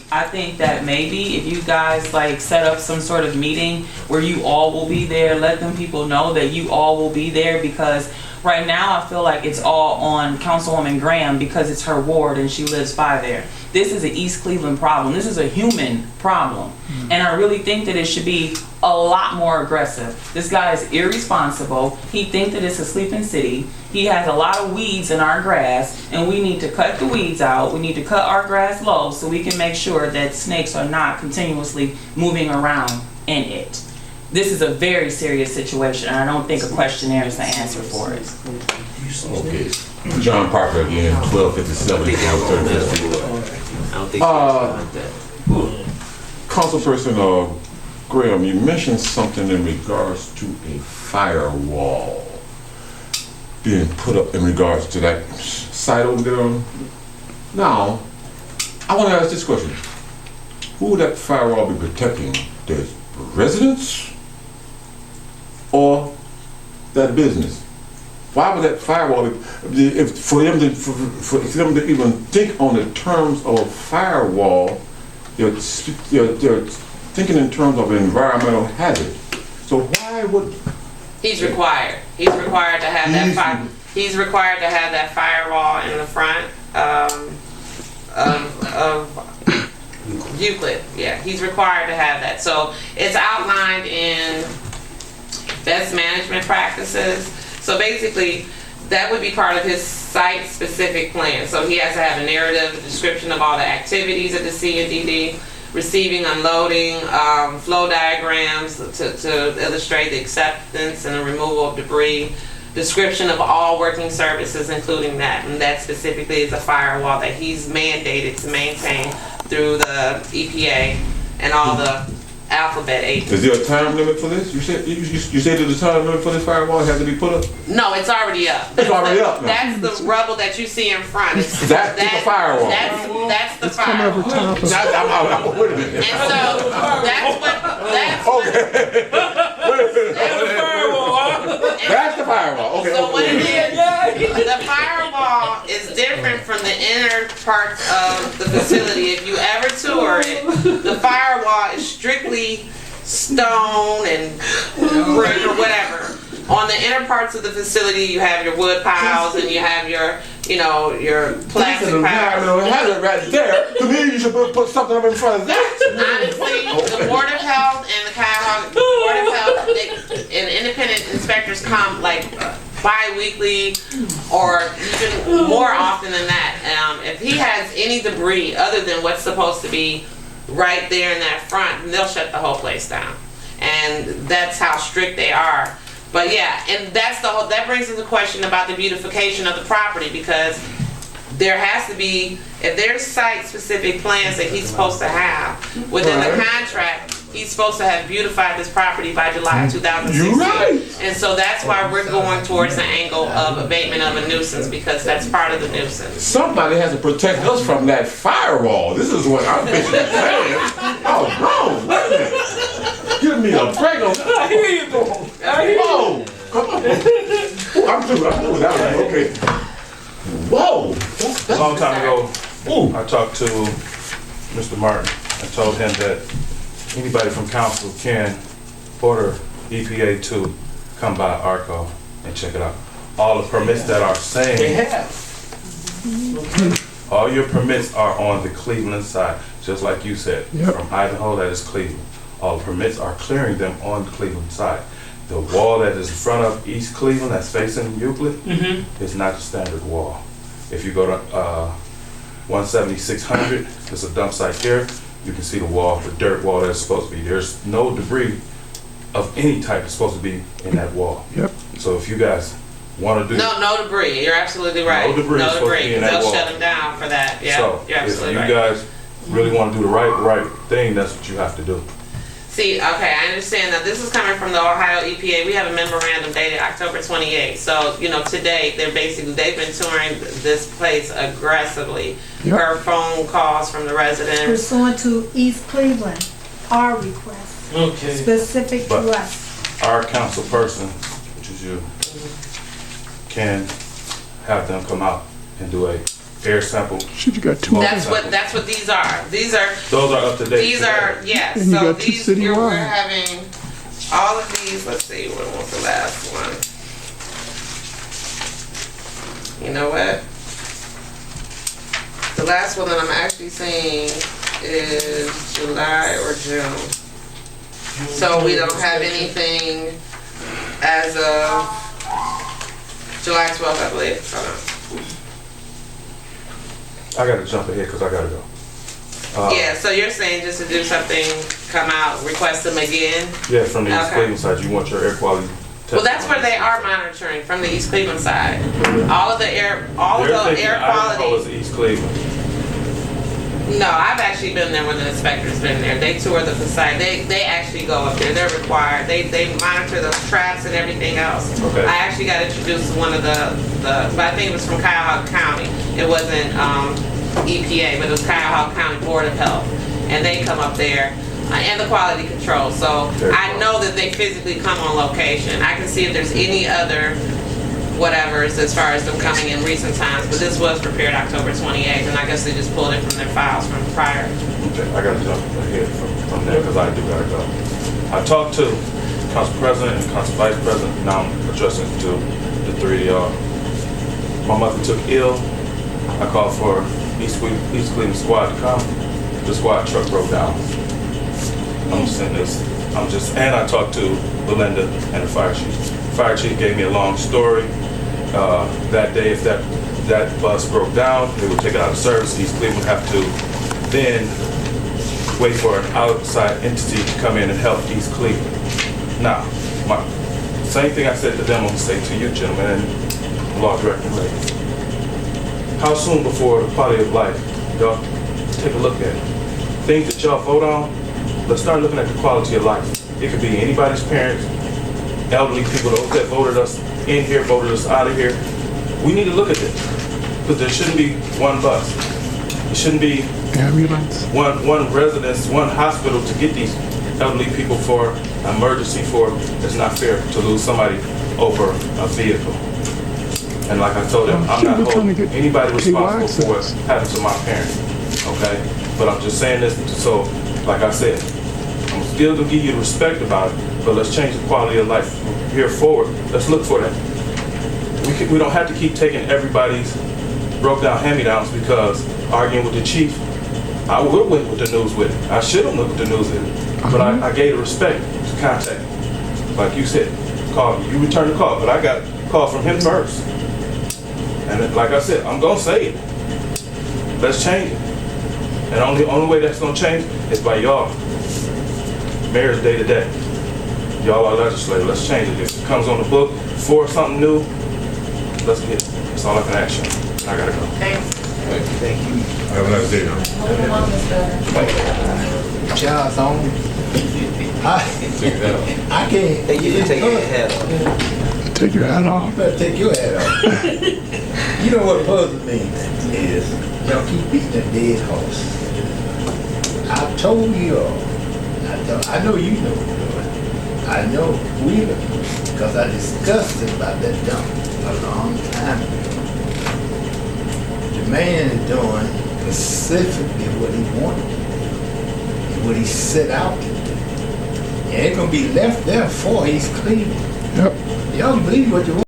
I think that maybe if you guys like set up some sort of meeting where you all will be there, let them people know that you all will be there, because right now I feel like it's all on Councilwoman Graham because it's her ward and she lives by there. This is an East Cleveland problem. This is a human problem. And I really think that it should be a lot more aggressive. This guy is irresponsible. He thinks that it's a sleeping city. He has a lot of weeds in our grass, and we need to cut the weeds out. We need to cut our grass low so we can make sure that snakes are not continuously moving around in it. This is a very serious situation, and I don't think a questionnaire is the answer for it. Okay. John Parker again, 1257. Councilperson Graham, you mentioned something in regards to a firewall being put up in regards to that site over there. Now, I want to ask this question. Who would that firewall be protecting? The residents or that business? Why would that firewall be, for them to even think on the terms of a firewall, they're thinking in terms of environmental hazard. So why would... He's required to have that he's required to have that firewall in the front of Euclid. Yeah, he's required to have that. So it's outlined in best management practices. So basically, that would be part of his site-specific plan. So he has to have a narrative, a description of all the activities of the CNDD, receiving, unloading, flow diagrams to illustrate the acceptance and the removal of debris, description of all working services, including that. And that specifically is a firewall that he's mandated to maintain through the EPA and all the alphabet agencies. Is there a time limit for this? You said there's a time limit for this firewall has to be put up? No, it's already up. It's already up now. That's the rubble that you see in front. That's the firewall. That's the firewall. Wait a minute. And so that's what That's the firewall. Okay. So what it is, the firewall is different from the inner parts of the facility. If you ever tour it, the firewall is strictly stone and brick or whatever. On the inner parts of the facility, you have your wood piles and you have your, your plastic piles. Hazard right there. To me, you should put something up in front of that. Honestly, the Board of Health and the Cuyahoga Board of Health and independent inspectors come like bi-weekly or even more often than that. If he has any debris other than what's supposed to be right there in that front, and they'll shut the whole place down. And that's how strict they are. But yeah, and that brings us a question about the beautification of the property, because there has to be, if there's site-specific plans that he's supposed to have within the contract, he's supposed to have beautified this property by July of 2016. You're right. And so that's why we're going towards the angle of abatement of a nuisance, because that's part of the nuisance. Somebody has to protect us from that firewall. This is what I'm basically saying. Oh, no, wait a minute. Give me a break on that. I hear you, though. I hear you. Whoa, come on. Ooh, I'm through with that one. Okay. Whoa. A long time ago, I talked to Mr. Martin. I told him that anybody from council can order EPA to come by ARCO and check it out. All the permits that are saying, They have. all your permits are on the Cleveland side, just like you said. From Idaho, that is Cleveland. All the permits are clearing them on the Cleveland side. The wall that is in front of East Cleveland, that's facing Euclid, is not the standard wall. If you go to 17600, there's a dump site there. You can see the wall, the dirt wall that's supposed to be. There's no debris of any type that's supposed to be in that wall. So if you guys want to do... No debris. You're absolutely right. No debris is supposed to be in that They'll wall. shut them down for that. Yeah, So you're if absolutely you right. guys really want to do the right thing, that's what you have to do. See, okay, I understand that this is coming from the Ohio EPA. We have a memorandum dated October 28th. So, today they've been touring this place aggressively. Per phone calls from the residents. Pursuant to East Cleveland, our request, specific to us. Our council person, which is you, can have them come out and do a air sample. Shit, you got two. That's what these are. These are, Those are up to date. these are, yes, And you so got two these, we're citywide. having all of these, let's see, when was the last one? You know what? The last one that I'm actually seeing is July or June. So we don't have anything as of July 12th, I believe. Hold on. I gotta jump ahead because I gotta go. Yeah, so you're saying just to do something, come out, request them again? Yeah, from the East Okay. Cleveland side, you want your air quality Well, that's where they are monitoring, from the East Cleveland side. All of the air quality. was East Cleveland. No, I've actually been there when the inspector's been there. They tour the facility. They actually go up there. They're required. They monitor those traps and everything else. Okay. I actually got introduced to one of but I think it was from Cuyahoga County. It wasn't EPA, but it was Cuyahoga County Board of Health. And they come up there. And the quality control. So I know that they physically come on location. I can see if there's any other whatevers as far as them coming in recent times, but this was prepared October 28th, and I guess they just pulled it from their files from prior. Okay, I gotta jump ahead from there because I do gotta go. I talked to Council President and Council Vice President. Now I'm addressing to the three of y'all. My mother took ill. I called for East Cleveland squad to come. The squad truck broke down. And I talked to Belinda and the fire chief. The fire chief gave me a long story. That day, if that bus broke down, they would take it out of service. East Cleveland would have to then wait for an outside entity to come in and help East Cleveland. Now, same thing I said to them, I'm gonna say to you, gentlemen, and law director ladies. How soon before the quality of life, y'all take a look at it? Things that y'all vote on, let's start looking at the quality of life. It could be anybody's parents, elderly people, those that voted us in here, voted us out of here. We need to look at this, because there shouldn't be one bus. There shouldn't be Ambulance. one residence, one hospital to get these elderly people for emergency for. It's not fair to lose somebody over a vehicle. And like I told them, I'm not holding anybody responsible for what happened to my parents, okay? But I'm just saying this so, like I said, I'm still gonna give you the respect about it, but let's change the quality of life from here forward. Let's look for that. We don't have to keep taking everybody's broke down hand-me-downs because arguing with the chief, I would have went with the news with it. I should have went with the news with it. But I gave the respect to contact me. Like you said, call me. You returned the call, but I got a call from him first. And then, like I said, I'm gonna say it. Let's change it. And the only way that's gonna change is by y'all. Mayor's day to day. Y'all are legislators. Let's change it. If it comes on the book for something new, let's get it. That's all I can ask you. I gotta go. Thanks. Thank you. Have a nice day now. Charles on. I can't. Hey, you can take your hat off. Take your hat off. You better take your hat off. You know what puzzles me is y'all keep beating a dead horse. I told you all. I know you know. I know we know because I discussed it about that dump a long time ago. The man is doing specifically what he wanted and what he set out to do. And it's gonna be left there for East Cleveland. Yep. Y'all can believe what you want.